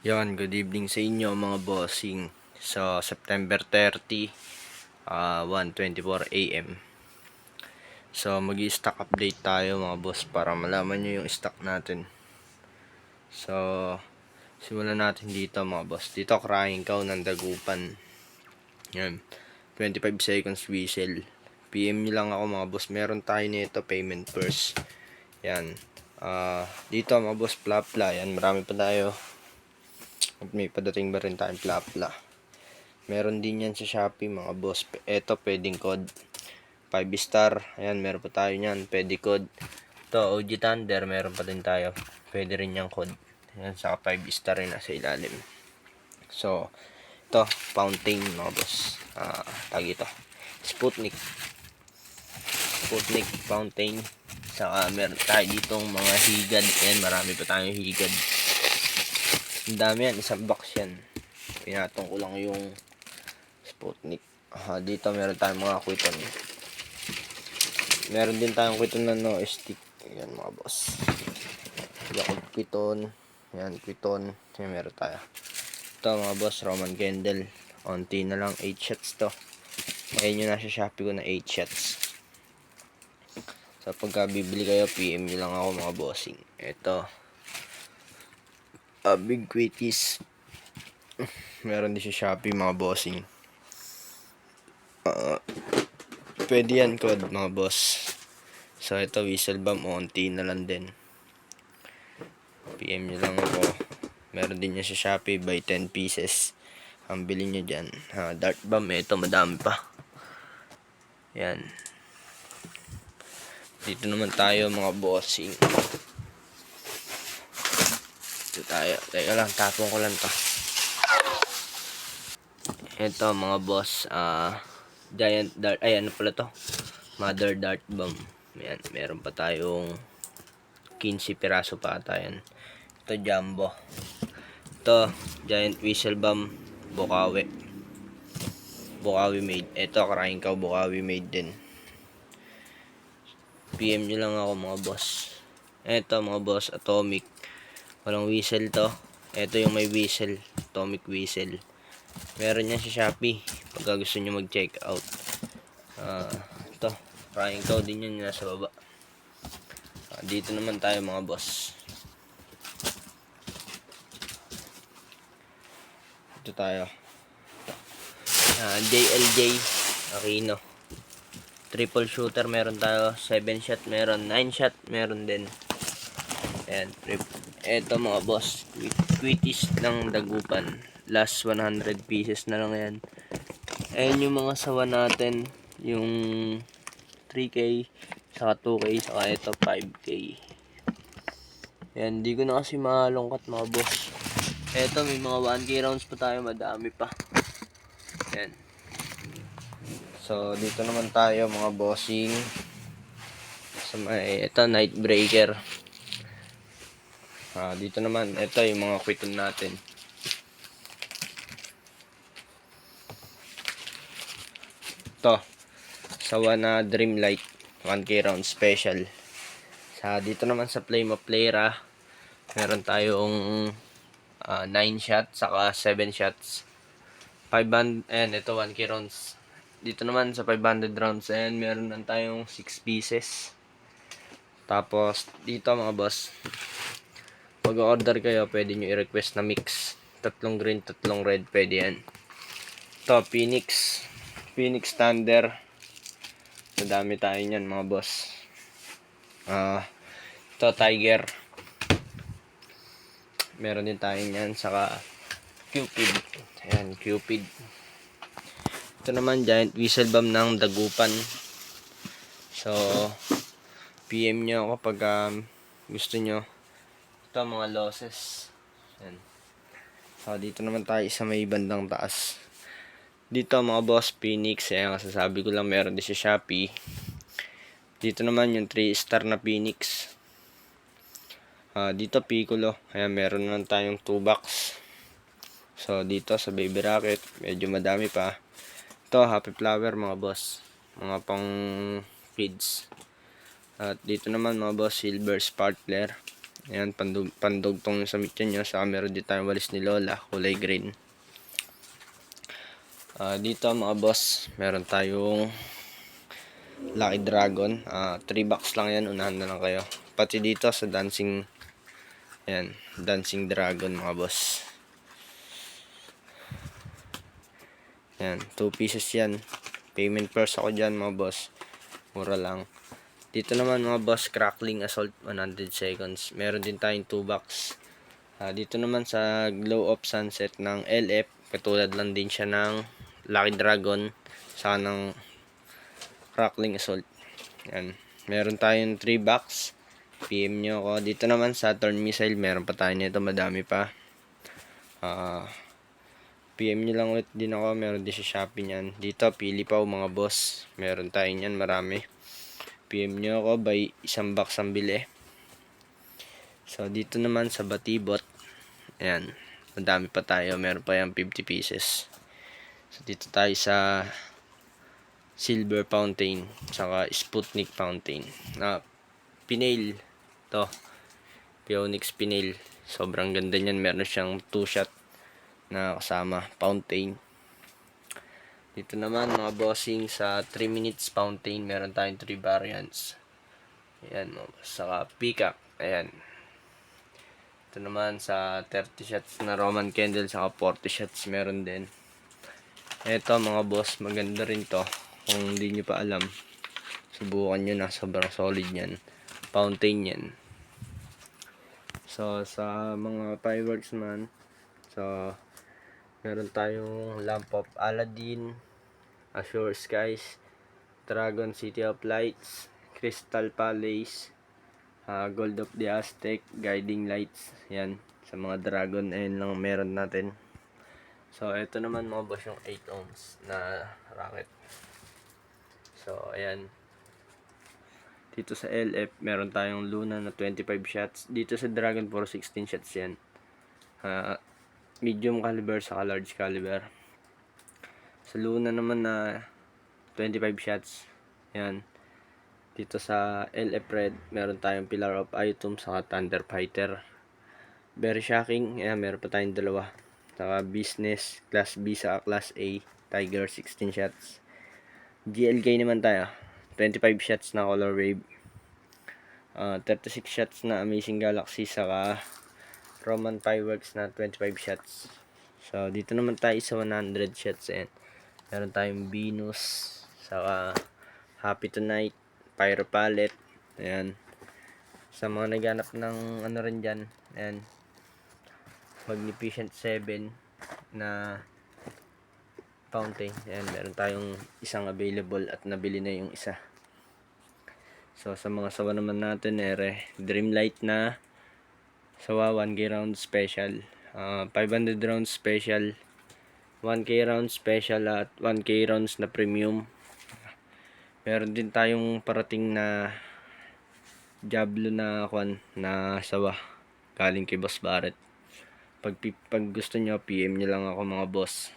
Yon, good evening sa inyo mga bossing. So, September 30, 1:24 AM. So, mag-i-stock update tayo mga boss para malaman nyo yung stock natin. So, simulan natin dito mga boss. Dito, crying cow ng dagupan. Yan, 25 seconds whistle. PM nyo lang ako mga boss. Meron tayo nito, payment first. Yan. Dito mga boss, plapla. Yan, marami pa tayo. At may padating ba rin tayong plapla. Meron din yan sa Shopee mga boss. Ito pwedeng code 5 star. Ayan, meron pa tayo niyan. Pwede code. Ito OG Thunder. Meron pa din tayo. Pwede rin yung code. Ayan, saka 5 star rin nasa ilalim. So, ito fountain mga boss. Tag ito. Sputnik. Sputnik fountain. Saka meron tayo ditong mga higad. Ayan, marami pa tayong higad. Ang dami yan. Isang box yan. Pinatong ko lang yung Sputnik. Dito meron tayong mga kwiton. Meron din tayong kwiton na no stick. Ayan mga boss. Yakult kwiton. Ayan kwiton. Ayan meron tayo. Ito mga boss, Roman candle. Onti na lang 8 shots to. Ayan yung nasa Shopee ko na 8 shots. So pagka bibili kayo, PM nyo lang ako mga bossing. Ito. Big quickies. Meron din sa Shopee mga bossing. Pwede yan code mga boss. So ito whistle bomb, onti na lang din. PM nyo lang ako. Meron din yan sa Shopee by 10 pieces. Ang bilhin nyo dyan. Dart bomb, ito madami pa. Yan. Dito naman tayo mga bossing. Dito tayo. Teka lang, tapong ko lang to. Ito mga boss, giant dart, ay ano pala to? Mother dart bomb. Ayan, meron pa tayong 15 piraso pa ata yan. Ito jumbo. Ito, giant whistle bomb, Bukawi. Bukawi made. Ito, crying cow, Bukawi made din. PM nyo lang ako mga boss. Ito mga boss, atomic. Walang whistle to. Ito yung may whistle, atomic whistle. Meron yan sa Shopee pagka gusto nyo mag-check out. Ito, crying cow din yan nasa baba. Dito naman tayo mga boss. Ito tayo. JLJ Aquino. Triple shooter meron tayo. 7 shot meron. 9 shot meron din. Ayan. Ito mga boss. Quickies ng dagupan. Last 100 pieces na lang yan. Ayan yung mga sawa natin. Yung 3K. Saka 2K. Saka ito 5K. Ayan. Di ko na kasi malungkat mga boss. Eto, may mga 1K rounds pa tayo, madami pa. Ayan. So, dito naman tayo mga bossing. So, ito, night breaker. Dito naman, ito yung mga kwiton natin. Ito, sawa na Dreamlight, 1K round special. Dito naman sa Flame of Playra, meron tayong 9 shots, saka 7 shots. 500, ayan, ito 1K rounds. Dito naman sa 500 rounds, ayan, meron lang tayong 6 pieces. Tapos, dito mga boss, pag-order kayo, pwede nyo i-request na mix. 3 green, 3 red, pwede yan. Ito, Phoenix Thunder. Madami tayo nyan mga boss. Ito, Tiger. Meron din tayo nyan, saka Cupid. Ayan, Cupid. Ito naman, giant whistle bomb ng dagupan. So, PM nyo ako pag gusto nyo. Ito, mga losses. Ayan. So, dito naman tayo sa may bandang taas. Dito, mga boss, Phoenix. Ayan, kasasabi ko lang, meron din sa Shopee. Dito naman, yung 3 star na Phoenix. Dito, Piccolo. Ayan, meron naman tayong 2 box. So, dito sa baby rocket, medyo madami pa. Ito, happy flower mga boss. Mga pang feeds. At dito naman mga boss, silver sparkler. Ayan, pandugtong sa mitya nyo. Saka meron din tayong walis ni Lola, kulay green. Dito mga boss, meron tayong Lucky Dragon. 3 box lang yan, unahan na lang kayo. Pati dito sa dancing, ayan, dancing dragon mga boss. Ayan, 2 pieces yan. Payment first ako dyan mga boss. Mura lang. Dito naman mga boss, Crackling Assault 100 seconds. Meron din tayong 2 box. Dito naman sa Glow of Sunset ng LF, katulad lang din siya ng Lucky Dragon saka ng Crackling Assault. Yan. Meron tayong 3 box. PM nyo ako. Dito naman Saturn Missile, meron pa tayo nito, madami pa. PM nyo lang ulit din ako, meron din sa Shopee nyan. Dito, pili pa mga boss. Meron tayo nyan, marami. PM nyo ako, by isang box ang bili. So, dito naman sa Batibot, ayan, madami pa tayo, meron pa yung 50 pieces. So, dito tayo sa Silver Fountain, saka Sputnik Fountain. Pinail, to, Phoenix Pinail. Sobrang ganda niyan, meron siyang 2 shot na kasama, Fountain. Dito naman mga bossing sa 3 minutes Fountain, meron tayong 3 variants. Ayan, saka Peacock, ayan. Ito naman sa 30 shots na Roman candle, saka 40 shots meron din. Ito mga boss, maganda rin to. Kung hindi nyo pa alam, subukan nyo na, sobrang solid yan. Fountain yan. So sa mga fireworks man, so meron tayong Lamp of Aladdin, Azure Skies, Dragon City of Lights, Crystal Palace, Gold of the Aztec, Guiding Lights. Yan, sa mga dragon, ayun lang meron natin. So ito naman mga boss, yung 8 ohms na rocket. So ayan, dito sa LF meron tayong Luna na 25 shots. Dito sa Dragon 16 shots yan. Medium caliber sa large caliber. Sa Luna naman na 25 shots, yan. Dito sa LF Red, meron tayong Pillar of Item sa Thunder Fighter. Very shocking, ayan, meron pa tayong dalawa. Saka Business, Class B sa Class A, Tiger 16 shots. GLK naman tayo, 25 shots na Color Wave. 36 shots na Amazing Galaxy, saka Roman Fireworks na 25 shots. So dito naman tayo sa 100 shots, ayan. Meron tayong Venus, saka Happy Tonight, Pyro Palette, ayan. Sa mga naghanap ng ano rin dyan, ayan, Magnificent 7 na fountain, ayan, meron tayong isang available at nabili na yung isa. So sa mga sawa naman natin, Dreamlight na sawa 1K round special, 500 rounds special, 1K round special at 1K rounds na premium. Meron din tayong parating na Diablo na sawa galing kay Boss Barrett. Pag gusto nyo, PM nyo lang ako mga boss.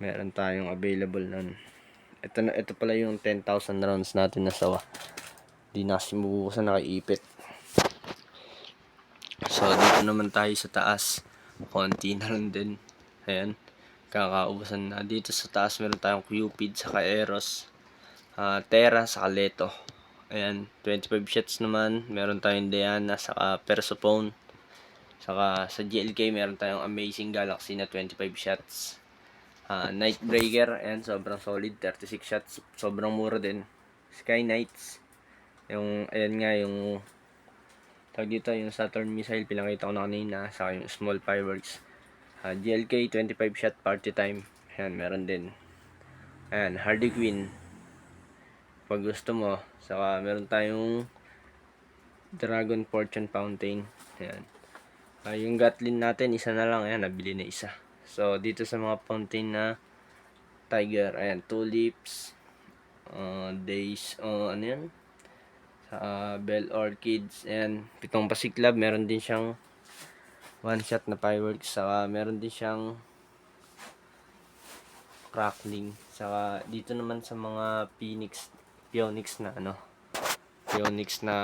Meron tayong available nun. Ito pala yung 10,000 rounds natin na sawa. Di na kasi mabubusan, nakaipit. So dito naman tayo sa taas, konti na lang din. Ayan, kakaubusan na. Dito sa taas meron tayong Cupid, saka Eros, Terra, saka Leto. Ayan, 25 shots naman. Meron tayong Diana, saka Persephone. Saka sa GLK meron tayong Amazing Galaxy na 25 shots. Nightbreaker, ayan, sobrang solid, 36 shots. Sobrang mura din. Sky Knights, yung, ayan nga, yung tawag dito, yung Saturn Missile, pinakita ko na kanina. Saka yung Small Fireworks. GLK 25 shot Party Time, ayan, meron din. Ayan, Harley Quinn, pag gusto mo. Saka meron tayong Dragon Fortune Fountain, ayan. Yung Gatlin natin, isa na lang, ayan, nabili na isa. So dito sa mga fountain na Tiger, ayan, Tulips, Days, ano yan, Bell Orchids, ayan, Pitong Pasiklab, meron din siyang 1 shot na fireworks. Saka meron din siyang Crackling. Saka dito naman sa mga Phoenix na Phoenix na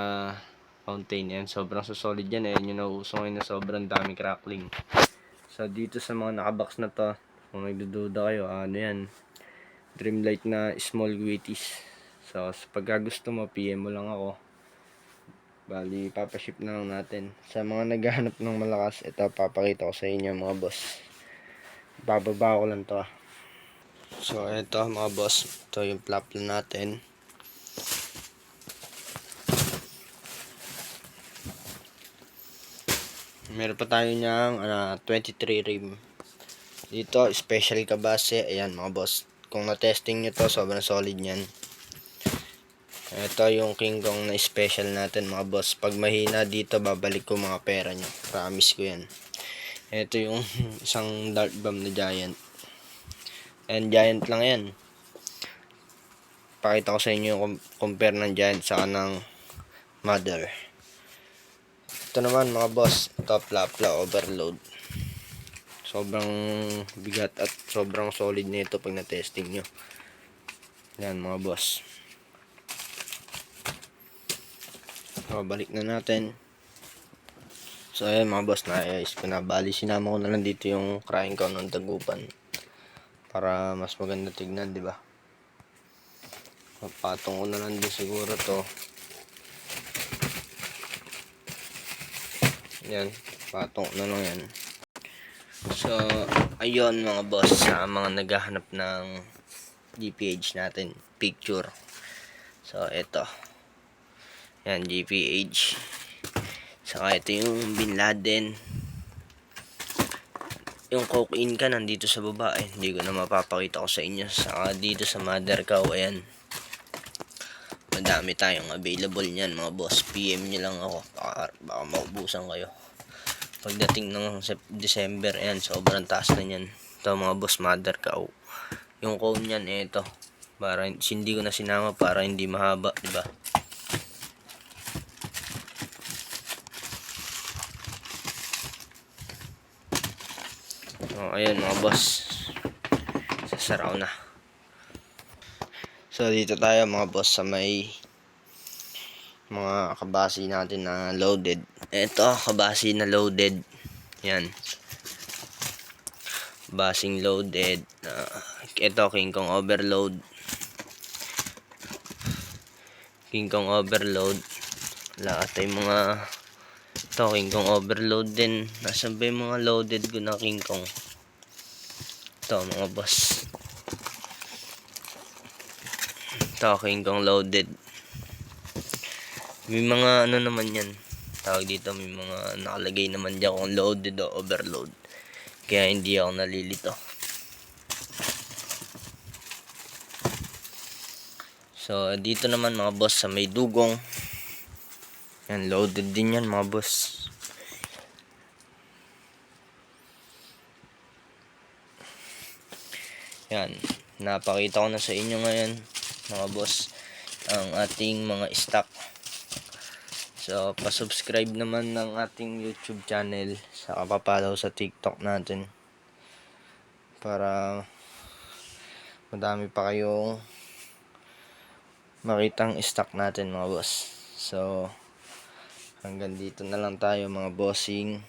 fountain. Yan, sobrang solid yan. Ayan yung nauuso ngayon na sobrang dami crackling. So, dito sa mga nakabox na to, kung nagdududa kayo, ano yan, Dreamlight na small guities. So, pagka gusto mo, PM mo lang ako. Bali, papaship na lang natin. Sa mga naghahanap ng malakas, ito, papakita ko sa inyo mga boss. Bababa ko lang to. So, ito mga boss, ito yung flap natin. Meron pa tayo niyang 23 rim. Dito, special kabase. Ayan mga boss. Kung na-testing nyo to, sobrang solid yan. Ito yung King Kong na special natin mga boss. Pag mahina dito, babalik ko mga pera nyo. Promise ko yan. Ito yung isang dart bomb na giant. And giant lang yan. Pakita ko sa inyo yung compare ng giant sa ng mother. Ito naman mga boss, ito Plapla overload. Sobrang bigat at sobrang solid nito pag na-testing nyo. Yan mga boss. So, balik na natin. So ayan mga boss, naayos ko na. Bali, sinama ko na lang dito yung crying count ng dagupan para mas maganda tignan, di ba? Patong ko na lang din siguro to. Yan, patong na lang yan. So, ayun mga boss, sa mga naghahanap ng GPH natin, picture. So, ito. Yan, GPH. Saka ito yung Bin Laden. Yung coke-in ka nandito sa baba. Hindi ko na mapapakita ko sa inyo. Saka dito sa mother cow, ayan. Madami tayong available niyan mga boss. PM nyo lang ako. Baka maubusan kayo. Pagdating ng December, ayan, sobrang taas na yan. Ito mga boss, mother cow. Yung cone niyan, ito. Para hindi ko na sinama para hindi mahaba, di ba? So, ayan mga boss. Sasaraw na. So, dito tayo mga boss sa may mga kabasi natin na loaded. Ito, kabasi na loaded. Yan. Basing loaded. Ito, King Kong overload. King Kong overload. Lahat ay mga ito, King Kong overload din. Nasaan ba yung mga loaded ko na King Kong? Ito, mga boss. Ito, King Kong loaded. May mga ano naman yan. Tawag dito, may mga nakalagay naman dyan kung loaded o overload. Kaya hindi ako nalilito. So, dito naman mga boss sa may dugong. Yan, loaded din yan mga boss. Yan, napakita ko na sa inyo ngayon mga boss ang ating mga stock. So, pa-subscribe naman ng ating YouTube channel, saka pa-follow sa TikTok natin para madami pa kayong makitang stock natin mga boss. So, hanggang dito na lang tayo mga bossing.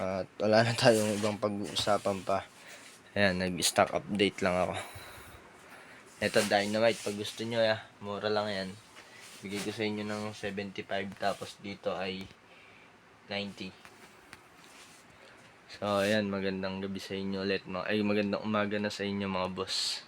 At wala na tayong ibang pag-uusapan pa. Ayan, nag-stock update lang ako. Ito, Dynamite. Pag gusto nyo, mura lang yan. Bigay ko sa inyo ng 75, tapos dito ay 90. So, ayan, magandang gabi sa inyo ulit. Magandang umaga na sa inyo mga boss.